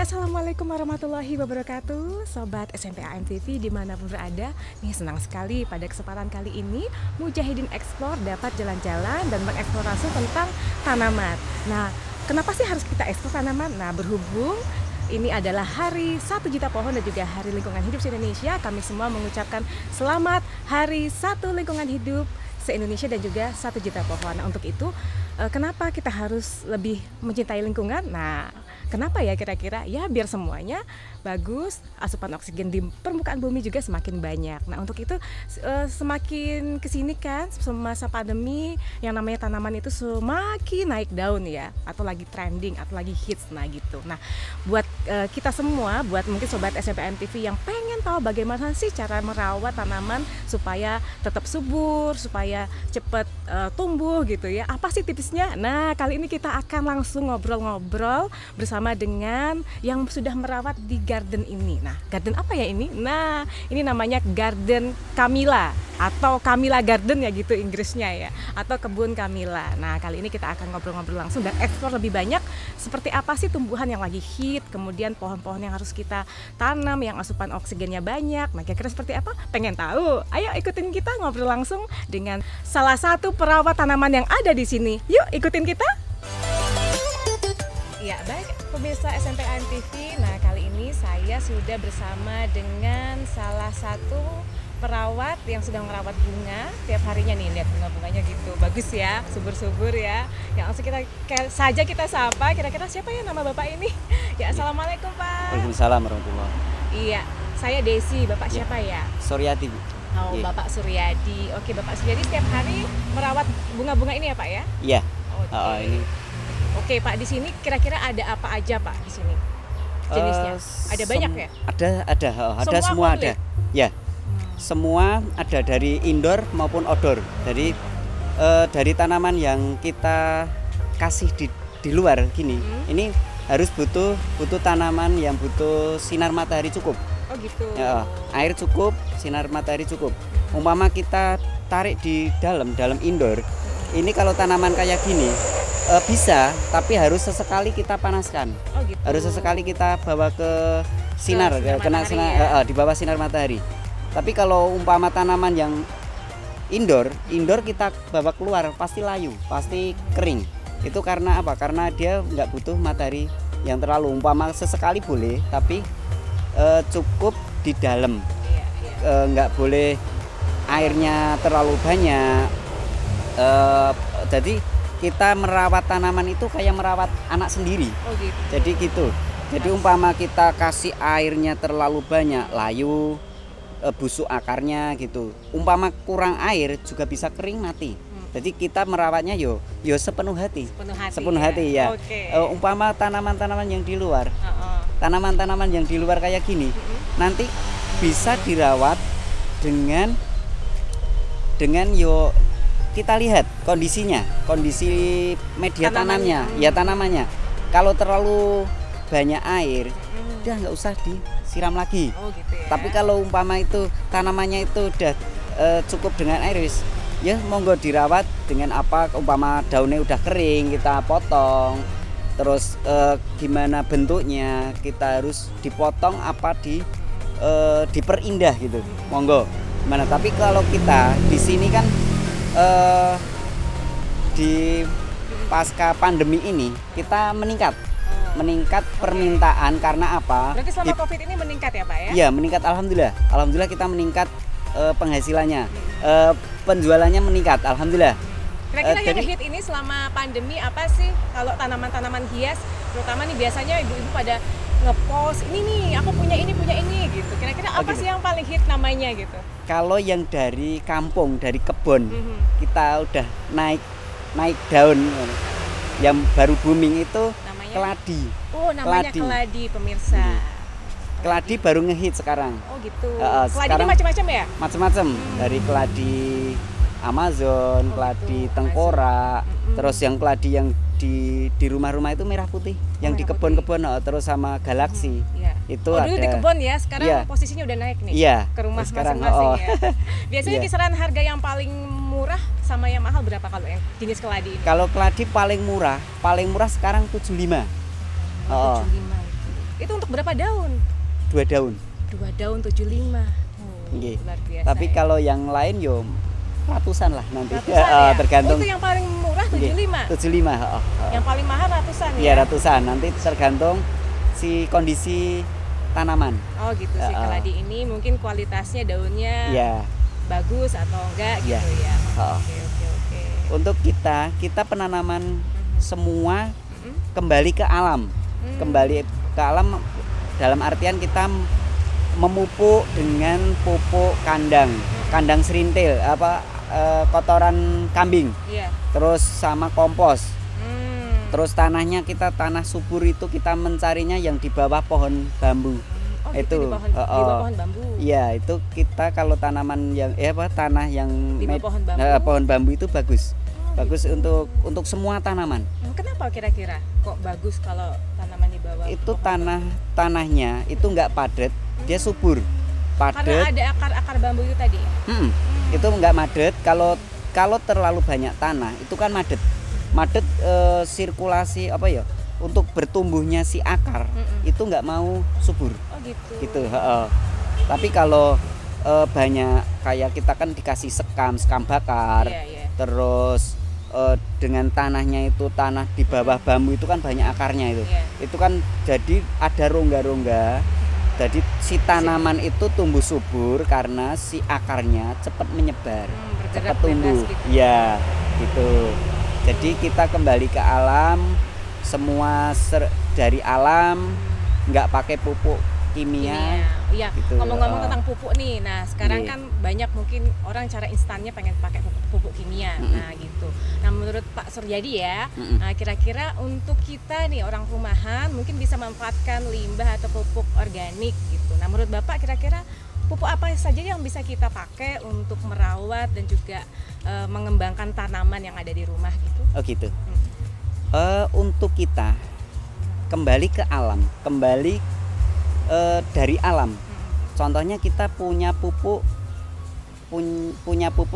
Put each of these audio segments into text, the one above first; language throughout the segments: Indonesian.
Assalamualaikum warahmatullahi wabarakatuh, Sobat SMP AM TV dimanapun berada. Nih, senang sekali pada kesempatan kali ini Mujahidin Explore dapat jalan-jalan dan mengeksplorasi tentang tanaman. Nah, kenapa sih harus kita eksplor tanaman? Nah, berhubung ini adalah Hari 1 Juta Pohon dan juga Hari Lingkungan Hidup se-Indonesia, kami semua mengucapkan selamat Hari 1 Lingkungan Hidup se-Indonesia dan juga 1 Juta Pohon. Nah, untuk itu, kenapa kita harus lebih mencintai lingkungan? Nah, kenapa ya kira-kira? Ya biar semuanya bagus, asupan oksigen di permukaan bumi juga semakin banyak. Nah, untuk itu semakin kesini kan semasa pandemi yang namanya tanaman itu semakin naik daun ya, atau lagi trending atau lagi hits. Nah gitu. Nah, buat kita semua, buat mungkin Sobat SMPM TV yang pengen tahu bagaimana sih cara merawat tanaman supaya tetap subur, supaya cepat tumbuh gitu ya, apa sih tipsnya? Nah, kali ini kita akan langsung ngobrol-ngobrol bersama dengan yang sudah merawat di garden ini. Nah, garden apa ya ini? Nah, ini namanya Garden Camilla atau Camilla Garden ya gitu Inggrisnya ya, atau kebun Camilla. Nah, kali ini kita akan ngobrol-ngobrol langsung dan eksplor lebih banyak seperti apa sih tumbuhan yang lagi hit, kemudian pohon-pohon yang harus kita tanam yang asupan oksigennya banyak. Nah, kira-kira seperti apa? Pengen tahu? Ayo ikutin kita ngobrol langsung dengan salah satu perawat tanaman yang ada di sini. Yuk, ikutin kita. Ya, baik pemirsa SMP AM TV. Nah, kali ini saya sudah bersama dengan salah satu perawat yang sedang merawat bunga tiap harinya nih. Lihat bunga-bunganya gitu, bagus ya, subur-subur ya. Yang langsung kita sapa. Kira-kira siapa ya nama Bapak ini? Ya, Assalamualaikum Pak. Waalaikumsalam warahmatullahi. Iya, saya Desi. Bapak siapa ya? Suryadi. Oh, Bapak Suryadi. Oke, Bapak Suryadi setiap hari merawat bunga-bunga ini ya Pak ya? Iya. Oke. Ini. Oke Pak, di sini kira-kira ada apa aja Pak di sini? Jenisnya? Ada banyak ya? Ada semua ada. Ya. Semua ada dari indoor maupun outdoor. Jadi dari tanaman yang kita kasih di luar gini, ini harus butuh tanaman yang butuh sinar matahari cukup. Oh gitu. Ya, air cukup, sinar matahari cukup. Umpama kita tarik di dalam indoor, ini kalau tanaman kayak gini bisa, tapi harus sesekali kita panaskan. Oh gitu. Harus sesekali kita bawa ke sinar, kena sinar ya? Di bawah sinar matahari. Tapi kalau umpama tanaman yang indoor kita bawa keluar pasti layu, pasti kering. Itu karena apa? Karena dia nggak butuh matahari yang terlalu. Umpama sesekali boleh, tapi cukup di dalam. Nggak boleh airnya terlalu banyak. Jadi kita merawat tanaman itu kayak merawat anak sendiri. Oh gitu. Jadi gitu. Jadi umpama kita kasih airnya terlalu banyak, layu, busuk akarnya gitu. Umpama kurang air juga bisa kering mati. Jadi kita merawatnya yo sepenuh hati. Sepenuh hati ya. Okay. Umpama tanaman-tanaman yang di luar. Tanaman-tanaman yang di luar kayak gini, nanti bisa dirawat dengan yo kita lihat kondisi media tanamnya, ya tanamannya. Kalau terlalu banyak air, udah nggak usah disiram lagi. Oh, gitu ya. Tapi kalau umpama itu tanamannya itu udah cukup dengan air, ya monggo dirawat dengan apa? Umpama daunnya udah kering, kita potong. Terus gimana bentuknya, kita harus dipotong apa diperindah gitu. Monggo. Gimana? Tapi kalau kita di sini kan di pasca pandemi ini kita meningkat permintaan karena apa? Berarti selama COVID ini meningkat ya Pak ya? Iya, meningkat alhamdulillah kita meningkat penghasilannya, penjualannya meningkat alhamdulillah. Kira-kira yang hit ini selama pandemi apa sih? Kalau tanaman-tanaman hias, terutama nih biasanya ibu-ibu pada ngepost ini nih, aku punya ini gitu. Kira-kira apa sih yang paling hit namanya gitu? Kalau yang dari kampung, dari kebun, kita udah naik daun. Yang baru booming itu namanya? Keladi. Oh, namanya keladi pemirsa. Keladi baru ngehit sekarang. Oh gitu. Keladi ini macam-macam ya? Macam-macam. Dari keladi Amazon, keladi tengkorak, terus yang keladi yang di rumah-rumah itu merah putih, yang di kebun-kebun, terus sama galaksi. Itu dulu ada di kebun ya, sekarang posisinya udah naik nih. Iya. Ke rumah masing-masing ya. Biasanya kisaran harga yang paling murah sama yang mahal berapa kalau yang jenis keladi ini? Kalau keladi paling murah sekarang 75. 75 itu. Itu untuk berapa daun? 2 daun. 2 daun 75. Nggih. Luar biasa. Tapi ya. kalau yang lain yo ratusan lah nanti. Ratusan ya? Tergantung. Itu yang paling murah 75. 75, Yang paling mahal ratusan ya? Iya, ratusan. Nanti tergantung si kondisi tanaman. Oh gitu sih. Keladi ini mungkin kualitasnya daunnya Iya. bagus atau enggak Iya. gitu ya. Oh. Oke. Untuk kita penanaman semua kembali ke alam. Kembali ke alam dalam artian kita memupuk dengan pupuk kandang serintil, kotoran kambing. Iya. Terus sama kompos. Terus tanahnya tanah subur itu kita mencarinya yang di bawah pohon bambu. Oh, itu gitu, di bawah pohon bambu. Iya, itu kita kalau tanaman yang tanah yang Di bawah pohon bambu itu bagus. Bagus gitu. untuk semua tanaman. Kenapa kira-kira kok bagus kalau tanaman di bawah? Itu tanahnya itu nggak padat, dia subur. Padat. Karena ada akar-akar bambu itu tadi. Itu nggak madet. Kalau terlalu banyak tanah itu kan madet. Madet sirkulasi untuk bertumbuhnya si akar itu nggak mau subur. Oh gitu. Gitu. Tapi kalau banyak kayak kita kan dikasih sekam bakar. Iya. Terus dengan tanahnya itu tanah di bawah bambu itu kan banyak akarnya itu. Itu kan jadi ada rongga-rongga. Jadi si tanaman itu tumbuh subur karena si akarnya cepat menyebar, cepat tumbuh. Iya, gitu. Jadi kita kembali ke alam, semua dari alam, nggak pakai pupuk kimia. Iya. Gitu. Ngomong-ngomong tentang pupuk nih, nah sekarang kan banyak mungkin orang cara instannya pengen pakai pupuk kimia, nah gitu. Nah menurut Pak Suryadi ya, nah, kira-kira untuk kita nih orang rumahan mungkin bisa memanfaatkan limbah atau pupuk organik gitu. Nah menurut Bapak kira-kira pupuk apa saja yang bisa kita pakai untuk merawat dan juga mengembangkan tanaman yang ada di rumah gitu? Oh gitu. Untuk kita kembali ke alam, kembali dari alam. Contohnya kita punya pupuk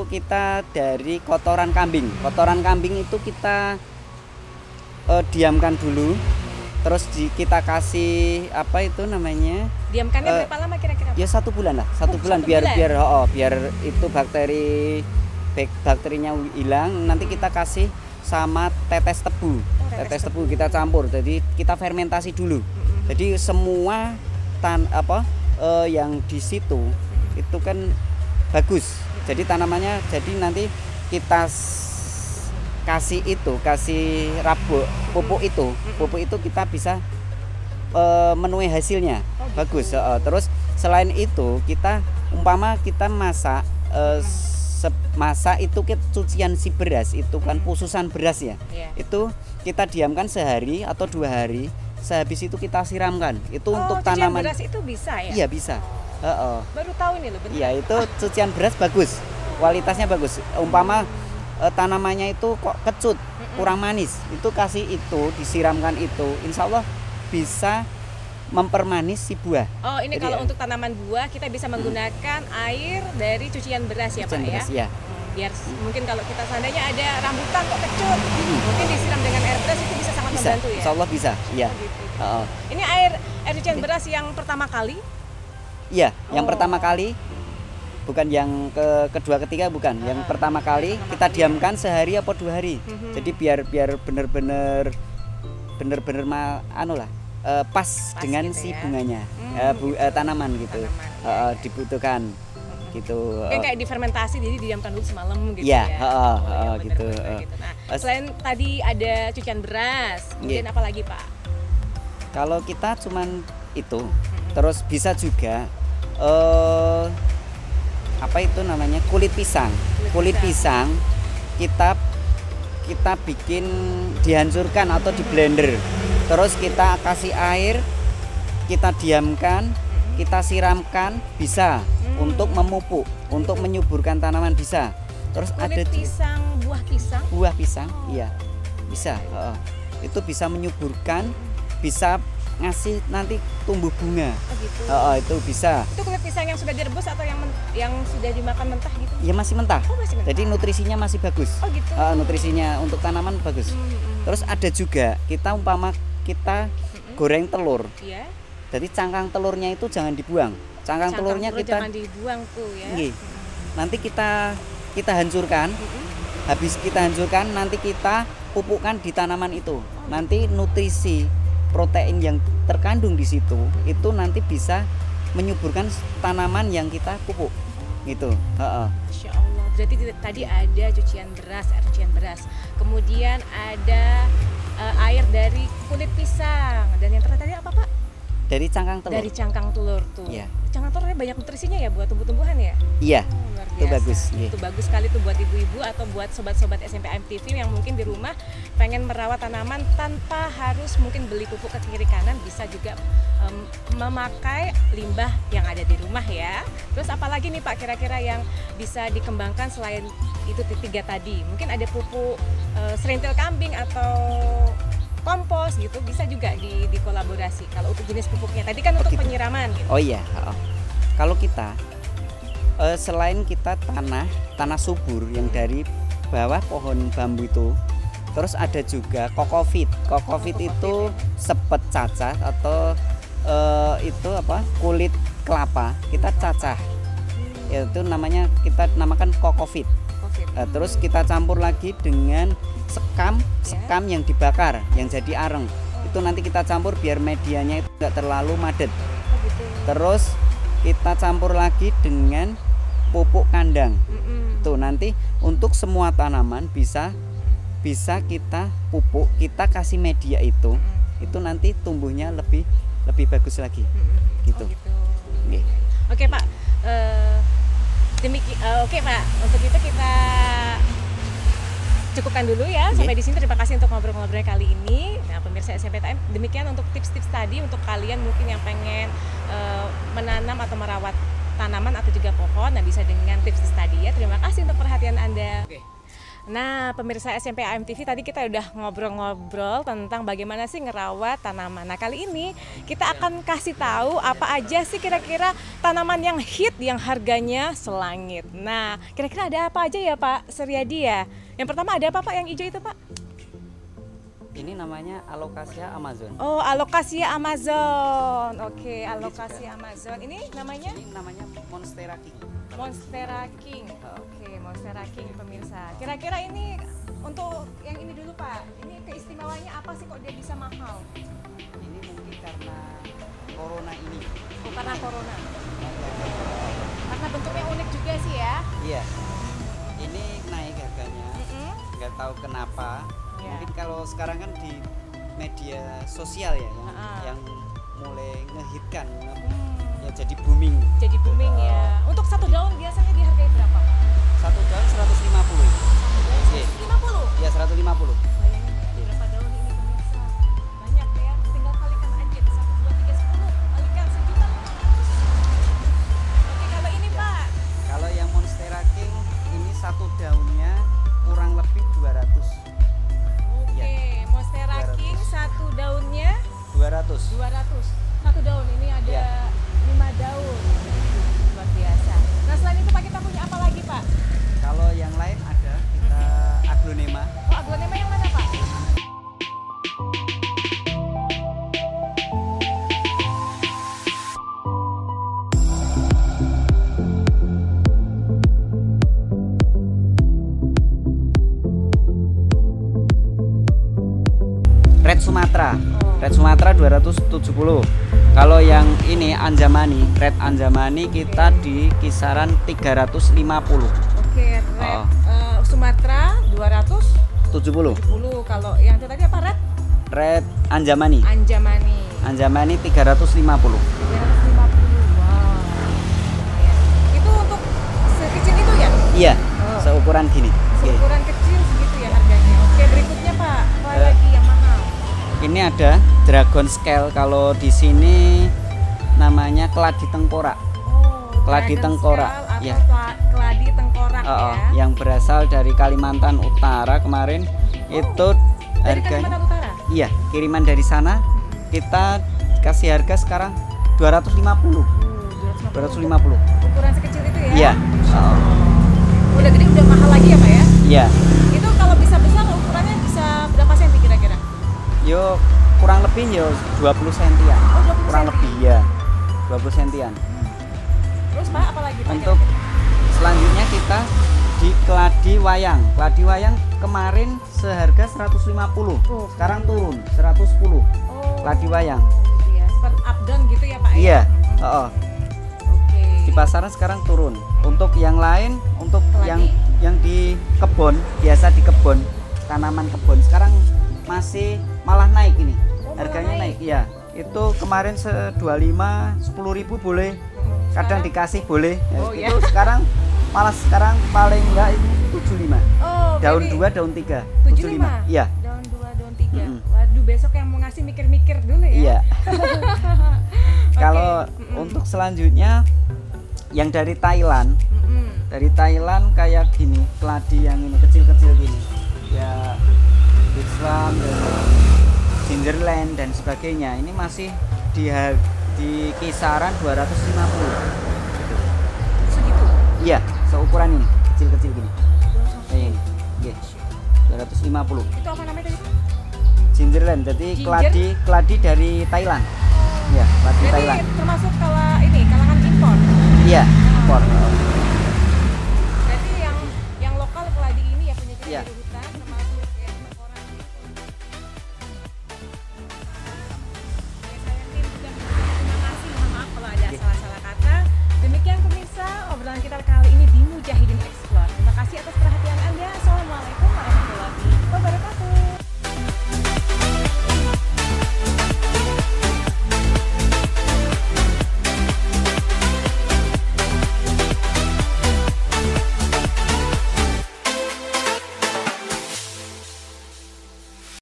kita dari kotoran kambing. Kotoran kambing itu kita diamkan dulu. Terus kita kasih Diamkannya berapa lama kira-kira? Ya 1 bulan lah, 1 bulan biar itu bakterinya hilang. Nanti kita kasih sama tetes tebu. Tetes tebu kita campur. Jadi kita fermentasi dulu. Jadi semua yang di situ itu kan bagus. Jadi tanamannya nanti kita kasih pupuk itu kita bisa menuai hasilnya. Bagus. Terus selain itu kita masak itu cucian si beras itu kan pususan beras ya. Itu kita diamkan sehari atau 2 hari. Sehabis itu kita siramkan. Itu untuk tanaman. Beras itu bisa ya? Iya bisa. Baru tahu ini loh. Iya itu cucian beras bagus. Kualitasnya bagus. Umpama tanamannya itu kok kecut, kurang manis. Itu kasih itu, disiramkan itu. Insya Allah bisa mempermanis si buah. Oh ini. Jadi, kalau untuk tanaman buah kita bisa menggunakan air dari cucian beras ya Pak beras, ya? Biar mungkin kalau kita seandainya ada rambutan kok kecut, mungkin disiram dengan air beras itu bisa sangat membantu ya? Insya Allah bisa, iya. Gitu. Ini air cucian beras yang pertama kali? Iya, yang pertama kali, bukan yang kedua ketiga bukan. Yang pertama kali kita diamkan sehari atau 2 hari. Jadi biar bener-bener pas dengan gitu si ya? Bunganya, tanaman gitu. Dibutuhkan. Gitu. Kayak difermentasi, jadi didiamkan dulu semalam gitu ya. Gitu. Nah, selain tadi ada cucian beras, kemudian apa lagi Pak? Kalau kita cuman itu, terus bisa juga kulit pisang. Kulit pisang kita bikin dihancurkan atau di blender. Terus kita kasih air, kita diamkan, kita siramkan, bisa untuk memupuk, untuk menyuburkan tanaman bisa. Terus kulit pisang, buah pisang? Iya bisa. Itu bisa menyuburkan, bisa ngasih nanti tumbuh bunga. Gitu. Itu bisa. Itu kulit pisang yang sudah direbus atau yang sudah dimakan mentah gitu? Ya masih mentah. Masih mentah. Jadi nutrisinya masih bagus. Gitu. Nutrisinya untuk tanaman bagus. Terus ada juga kita goreng telur. Iya. Jadi cangkang telurnya itu jangan dibuang. Cangkang telurnya telur kita jangan dibuang tuh ya. Nggih. Nanti kita hancurkan. Habis kita hancurkan, nanti kita pupukkan di tanaman itu. Nanti nutrisi protein yang terkandung di situ itu nanti bisa menyuburkan tanaman yang kita pupuk. Gitu. Masya Allah. Berarti tadi ada cucian beras. Kemudian ada air dari kulit pisang. Dan yang terakhir tadi apa, Pak? Dari cangkang telur. Dari cangkang telur tuh. Iya. Cangkang telurnya banyak nutrisinya ya buat tumbuh-tumbuhan ya? Iya. Luar Itu biasa. bagus. Iya. Itu bagus sekali tuh buat ibu-ibu atau buat sobat-sobat SMP AMTV yang mungkin di rumah pengen merawat tanaman tanpa harus mungkin beli pupuk ke kiri kanan, bisa juga memakai limbah yang ada di rumah ya. Terus apalagi nih Pak kira-kira yang bisa dikembangkan selain itu tiga tadi? Mungkin ada pupuk serintil kambing atau kompos gitu, bisa juga dikolaborasi kalau untuk jenis pupuknya. Tadi kan untuk penyiraman gitu. Oh iya, kalau kita selain kita tanah subur yang dari bawah pohon bambu itu, terus ada juga kokofit. Kokofit itu sepet cacah atau itu apa? Kulit kelapa kita cacah. Itu namanya, kita namakan kokofit. Terus kita campur lagi dengan sekam yang dibakar yang jadi areng. Itu nanti kita campur biar medianya itu enggak terlalu madet. Terus kita campur lagi dengan pupuk kandang. Tuh nanti untuk semua tanaman bisa kita pupuk, kita kasih media itu nanti tumbuhnya lebih bagus lagi. Gitu. Oh, gitu. Okay. Oke Pak, oke Pak, untuk itu kita cukupkan dulu ya sampai di sini. Terima kasih untuk ngobrol-ngobrolnya kali ini. Nah, pemirsa SMP TM, demikian untuk tips-tips tadi untuk kalian mungkin yang pengen menanam atau merawat tanaman atau juga pohon. Nah, bisa dengan tips tadi ya. Terima kasih untuk perhatian Anda. Nah, pemirsa SMP AMTV, tadi kita udah ngobrol-ngobrol tentang bagaimana sih ngerawat tanaman. Nah, kali ini kita akan kasih tahu apa aja sih kira-kira tanaman yang hit yang harganya selangit. Nah, kira-kira ada apa aja ya Pak Suryadi ya? Yang pertama ada apa Pak yang hijau itu Pak? Ini namanya Alocasia Amazon. Oh, Alocasia Amazon. Oke, Alocasia Amazon. Ini namanya? Ini namanya Monstera King. Monstera King. Oke, Monstera King pemirsa. Kira-kira ini untuk yang ini dulu Pak. Ini keistimewaannya apa sih kok dia bisa mahal? Ini mungkin karena corona ini. Oh, karena corona. Karena bentuknya unik juga sih ya. Iya. Ini naik harganya. Nggak tahu kenapa. Mungkin kalau sekarang kan di media sosial ya yang mulai ngehitkan ya, jadi booming. Jadi booming ya. Untuk satu daun biasanya dihargai berapa? Satu daun 150. 150? Iya 150. Bayangin berapa daun ini pemirsa. Banyak ya. Tinggal kalikan aja 1, 2, 3, 10. Kalikan sejuta. Oke, kalau ini Pak. Kalau yang Monstera King ini satu daunnya kurang lebih 200. Oke, Monstera King satu daunnya 200. 200. Satu daun ini ada 5 daun. Luar biasa. Nah, selain itu Pak kita punya apa lagi Pak? Kalau yang lain ada kita aglonema. Oh, aglonema yang mana Pak? Red Sumatera. Red Sumatera 270. Kalau yang ini Anjamani, Red Anjamani kita di kisaran 350. Oke, Red Sumatera 270. 70. Kalau yang itu tadi apa Red? Red Anjamani. Anjamani. Anjamani 350. 350. Wow. Itu untuk sekecil itu ya? Iya, seukuran gini. Seukuran kecil segitu ya harganya. Oke, berikutnya Pak, apa lagi yang mahal? Ini ada Dragon Scale, kalau di sini namanya keladi tengkorak. Oh, Keladi Dragon tengkorak, Scale atau ya. keladi tengkorak ya. Yang berasal dari Kalimantan Utara kemarin. Itu Dari harganya. Kalimantan Utara? Iya, kiriman dari sana. Kita kasih harga sekarang 250. 250. Ukuran sekecil itu ya? Iya. Udah gede udah mahal lagi ya Pak ya? Iya. Itu kalau bisa besar ukurannya bisa berapa senti kira-kira? Yuk, kurang lebih ya 20 sentian. Oh, 20 Kurang senti. lebih ya 20 sentian. Terus Pak, apa lagi Pak? Untuk selanjutnya kita di keladi wayang. Keladi wayang kemarin seharga 150. Oh. Sekarang turun 110. Oh, Keladi wayang. gitu ya. Seperti up down gitu ya Pak? Iya, Ya? heeh. Oke. Di pasaran sekarang turun. Untuk yang lain, untuk Keladi? yang di kebun, biasa di kebun, tanaman kebun sekarang masih malah naik ini. Oh, malah Harganya naik. naik. Iya. Itu kemarin 25, 10.000 boleh. Kadang Sekarang? dikasih boleh. Ya, Oh, itu iya. sekarang malah sekarang paling enggak itu 75. Oh, Daun berarti 2, daun 3. 75? Iya. Daun 2, daun 3. Mm-mm. Waduh, besok yang mau ngasih mikir-mikir dulu ya. Iya. Oke. Kalau untuk selanjutnya yang dari Thailand, Mm-mm. dari Thailand kayak gini, keladi yang ini kecil-kecil gini. Ya Islam dan Gingerland dan sebagainya. Ini masih di kisaran 250. Segitu. Iya, seukuran ini, kecil-kecil gini. Kayak ini. Oke. 250. Itu apa namanya tadi? Gingerland, jadi Ginger? keladi dari Thailand. Iya, keladi Jadi Thailand. termasuk kalau ini kalangan impor. Iya, impor. Berarti yang lokal keladi ini ya punya Iya. dari hutan termasuk yang orang. Saya tim juga terima kasih, mohon maaf kalau ada salah-salah kata. Demikian pemirsa obrolan kita kali ini di Mujahidin Explore. Terima kasih atas perhatian Anda. Assalamualaikum